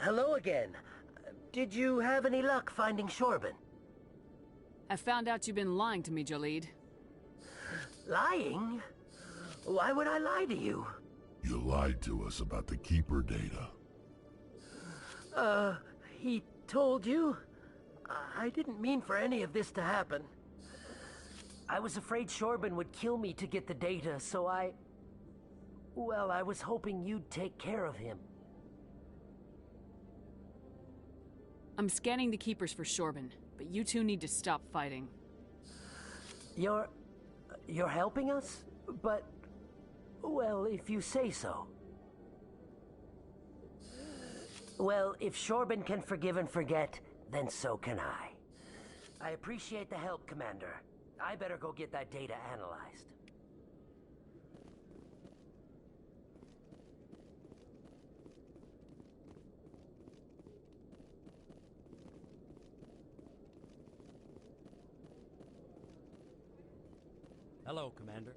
Hello again. Did you have any luck finding Shorben? I found out you've been lying to me, Jalid. Lying? Why would I lie to you? You lied to us about the Keeper data. He told you? I didn't mean for any of this to happen. I was afraid Shorben would kill me to get the data, so well, I was hoping you'd take care of him. I'm scanning the Keepers for Shorben, but you two need to stop fighting. You're helping us? But, well, if you say so. Well, if Shorben can forgive and forget, then so can I. I appreciate the help, Commander. I better go get that data analyzed. Hello, Commander.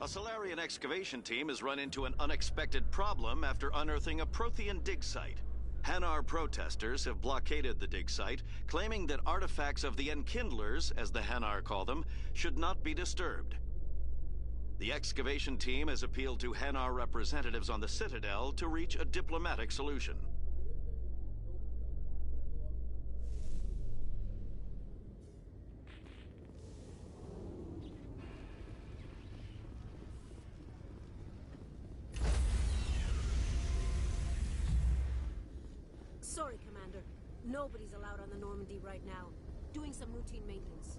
A Solarian excavation team has run into an unexpected problem after unearthing a Prothean dig site. Hanar protesters have blockaded the dig site, claiming that artifacts of the Enkindlers, as the Hanar call them, should not be disturbed. The excavation team has appealed to Hanar representatives on the Citadel to reach a diplomatic solution. Sorry, Commander. Nobody's allowed on the Normandy right now. Doing some routine maintenance.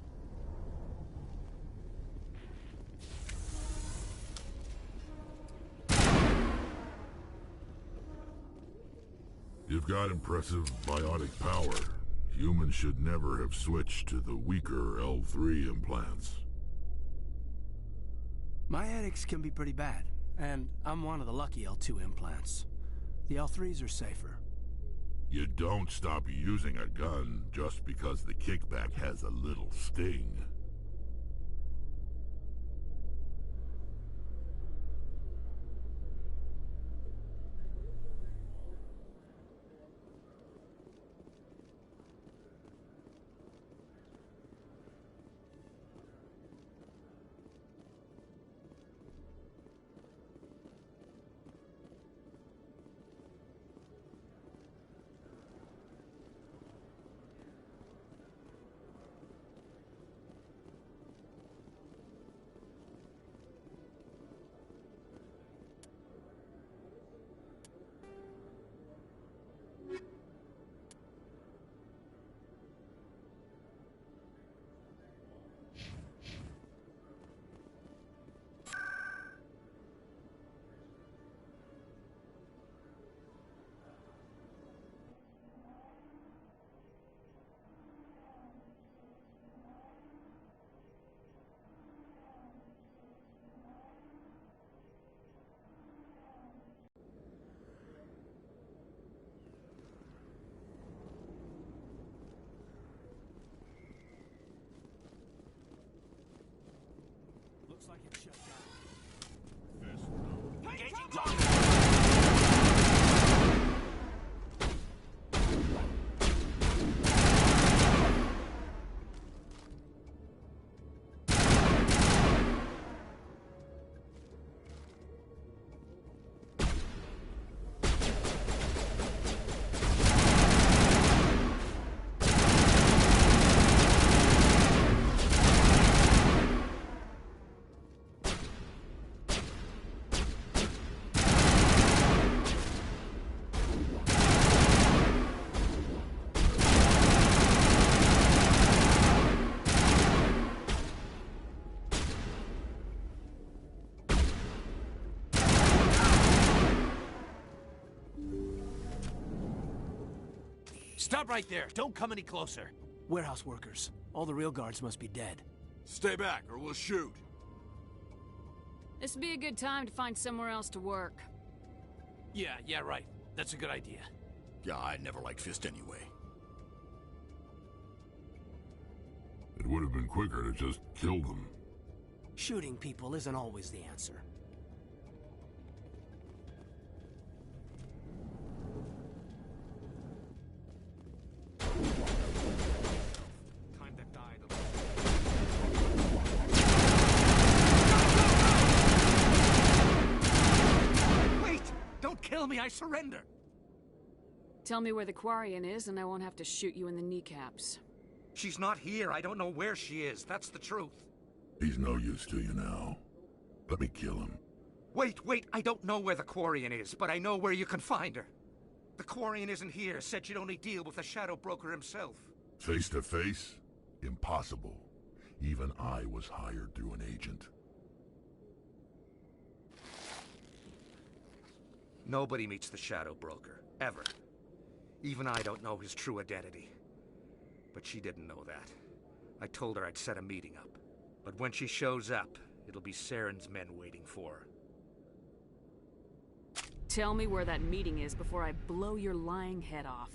You've got impressive biotic power. Humans should never have switched to the weaker L3 implants. My headaches can be pretty bad, and I'm one of the lucky L2 implants. The L3s are safer. You don't stop using a gun just because the kickback has a little sting. Looks like it's shut down. Stop right there. Don't come any closer. Warehouse workers. All the real guards must be dead. Stay back, or we'll shoot. This would be a good time to find somewhere else to work. Yeah, right. That's a good idea. Yeah, I never liked Fist anyway. It would have been quicker to just kill them. Shooting people isn't always the answer. Time to die. Wait! Don't kill me, I surrender! Tell me where the Quarian is, and I won't have to shoot you in the kneecaps. She's not here. I don't know where she is. That's the truth. He's no use to you now. Let me kill him. Wait, I don't know where the Quarian is, but I know where you can find her. The Quarian isn't here, said she'd only deal with the Shadow Broker himself. Face to face? Impossible. Even I was hired through an agent. Nobody meets the Shadow Broker, ever. Even I don't know his true identity. But she didn't know that. I told her I'd set a meeting up. But when she shows up, it'll be Saren's men waiting for her. Tell me where that meeting is before I blow your lying head off.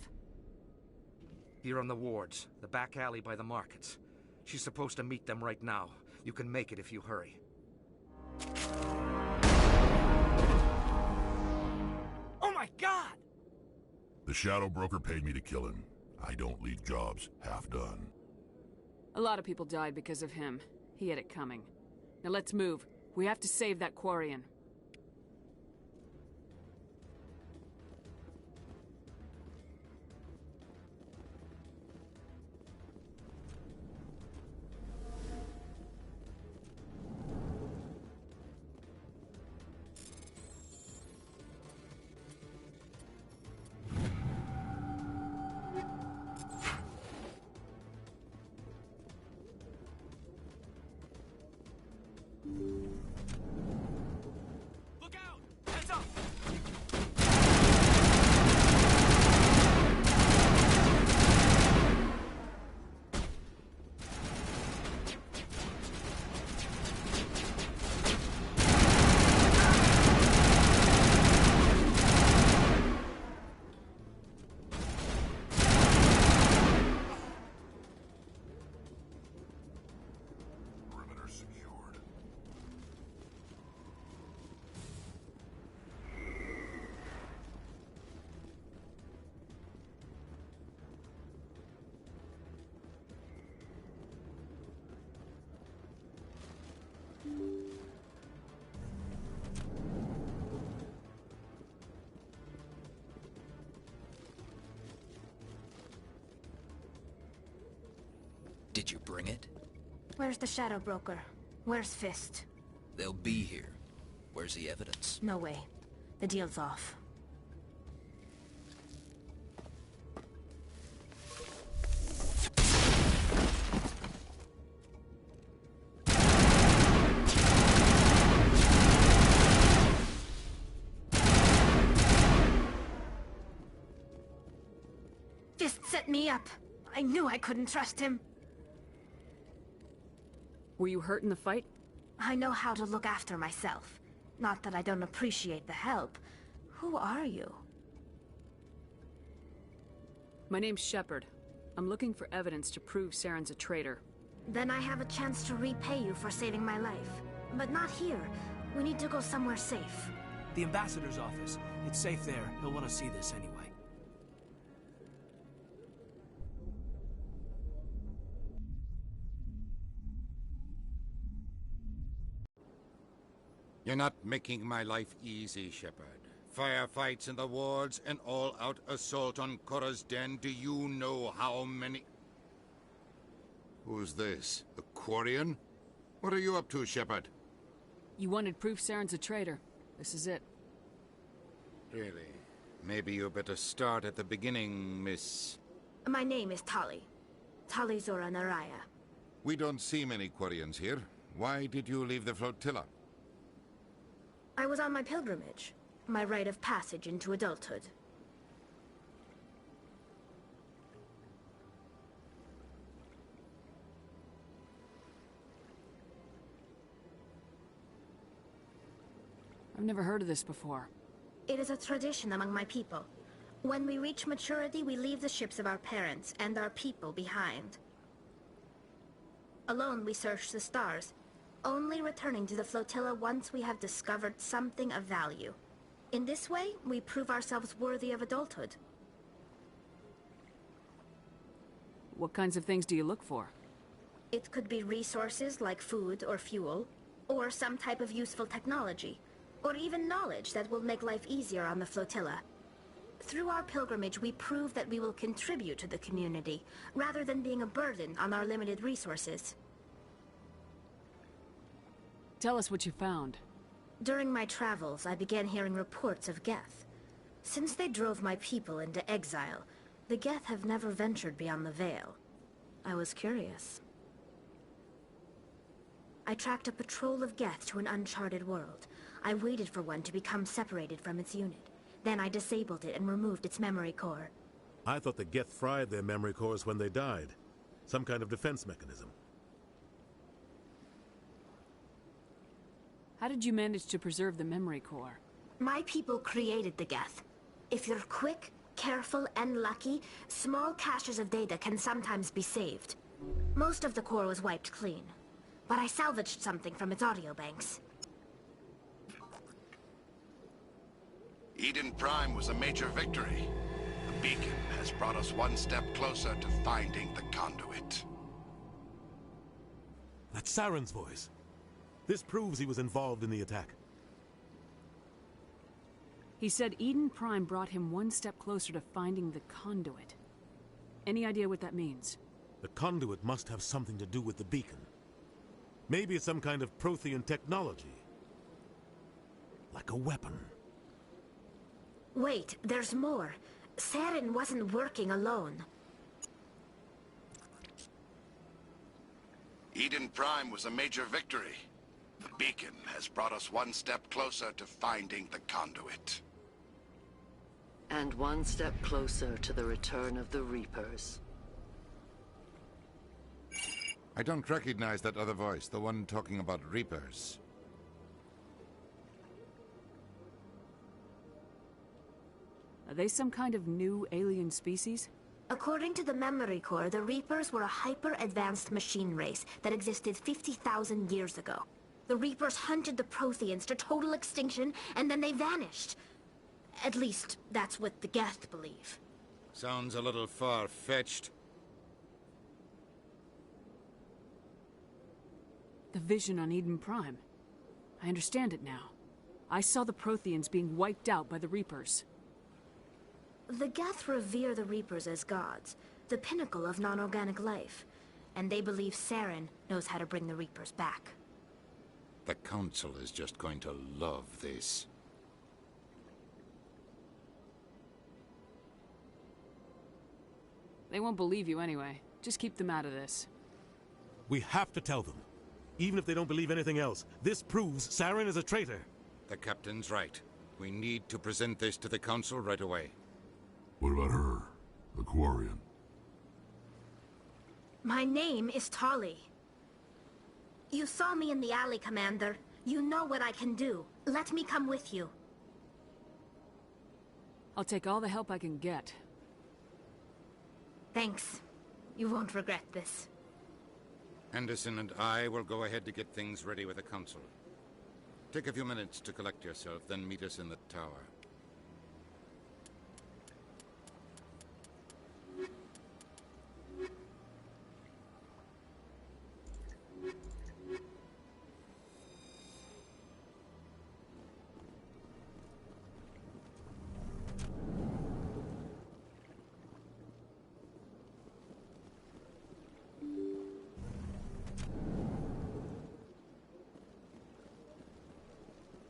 Here on the wards, the back alley by the markets. She's supposed to meet them right now. You can make it if you hurry. The Shadow Broker paid me to kill him. I don't leave jobs half done. A lot of people died because of him. He had it coming. Now let's move. We have to save that Quarian. Did you bring it? Where's the Shadow Broker? Where's Fist? They'll be here. Where's the evidence? No way. The deal's off. Fist set me up. I knew I couldn't trust him. Were you hurt in the fight? I know how to look after myself. Not that I don't appreciate the help. Who are you? My name's Shepard. I'm looking for evidence to prove Saren's a traitor. Then I have a chance to repay you for saving my life. But not here. We need to go somewhere safe. The ambassador's office. It's safe there. He'll want to see this anyway. You're not making my life easy, Shepard. Firefights in the wards, an all-out assault on Korra's den. Do you know how many... Who's this? The Quarian? What are you up to, Shepard? You wanted proof Saren's a traitor. This is it. Really? Maybe you better start at the beginning, Miss... My name is Tali. Tali Zora Naraya. We don't see many Quarians here. Why did you leave the flotilla? I was on my pilgrimage. My rite of passage into adulthood. I've never heard of this before. It is a tradition among my people. When we reach maturity, we leave the ships of our parents and our people behind. Alone, we search the stars, only returning to the flotilla once we have discovered something of value. In this way, we prove ourselves worthy of adulthood. What kinds of things do you look for? It could be resources like food or fuel, or some type of useful technology, or even knowledge that will make life easier on the flotilla. Through our pilgrimage, we prove that we will contribute to the community, rather than being a burden on our limited resources. Tell us what you found. During my travels, I began hearing reports of Geth. Since they drove my people into exile, the Geth have never ventured beyond the Veil. I was curious. I tracked a patrol of Geth to an uncharted world. I waited for one to become separated from its unit. Then I disabled it and removed its memory core. I thought the Geth fried their memory cores when they died. Some kind of defense mechanism. How did you manage to preserve the memory core? My people created the Geth. If you're quick, careful, and lucky, small caches of data can sometimes be saved. Most of the core was wiped clean, but I salvaged something from its audio banks. Eden Prime was a major victory. The beacon has brought us one step closer to finding the conduit. That's Saren's voice. This proves he was involved in the attack. He said Eden Prime brought him one step closer to finding the conduit. Any idea what that means? The conduit must have something to do with the beacon. Maybe it's some kind of Prothean technology. Like a weapon. Wait, there's more. Saren wasn't working alone. Eden Prime was a major victory. The beacon has brought us one step closer to finding the conduit. And one step closer to the return of the Reapers. I don't recognize that other voice, the one talking about Reapers. Are they some kind of new alien species? According to the Memory Core, the Reapers were a hyper-advanced machine race that existed 50,000 years ago. The Reapers hunted the Protheans to total extinction, and then they vanished. At least, that's what the Geth believe. Sounds a little far-fetched. The vision on Eden Prime. I understand it now. I saw the Protheans being wiped out by the Reapers. The Geth revere the Reapers as gods, the pinnacle of non-organic life. And they believe Saren knows how to bring the Reapers back. The Council is just going to love this. They won't believe you anyway. Just keep them out of this. We have to tell them. Even if they don't believe anything else, this proves Saren is a traitor. The Captain's right. We need to present this to the Council right away. What about her? The Quarian? My name is Tali. You saw me in the alley, Commander. You know what I can do. Let me come with you. I'll take all the help I can get. Thanks. You won't regret this. Anderson and I will go ahead to get things ready with the Council. Take a few minutes to collect yourself, then meet us in the tower.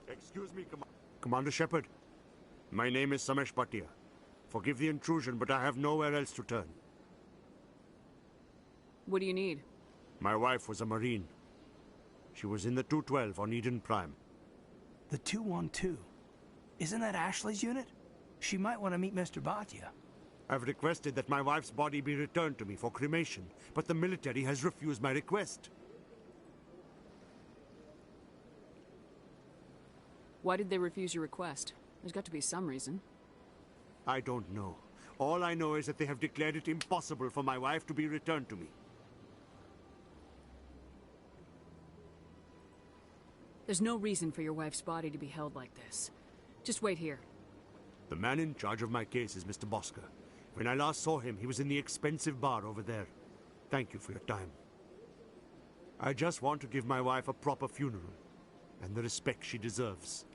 Excuse me, Commander Shepard. My name is Samesh Bhatia. Forgive the intrusion, but I have nowhere else to turn. What do you need? My wife was a Marine. She was in the 212 on Eden Prime. The 212? Isn't that Ashley's unit? She might want to meet Mr. Bhatia. I've requested that my wife's body be returned to me for cremation, but the military has refused my request. Why did they refuse your request? There's got to be some reason. I don't know. All I know is that they have declared it impossible for my wife to be returned to me. There's no reason for your wife's body to be held like this. Just wait here. The man in charge of my case is Mr. Bosker. When I last saw him, he was in the expensive bar over there. Thank you for your time. I just want to give my wife a proper funeral, and the respect she deserves.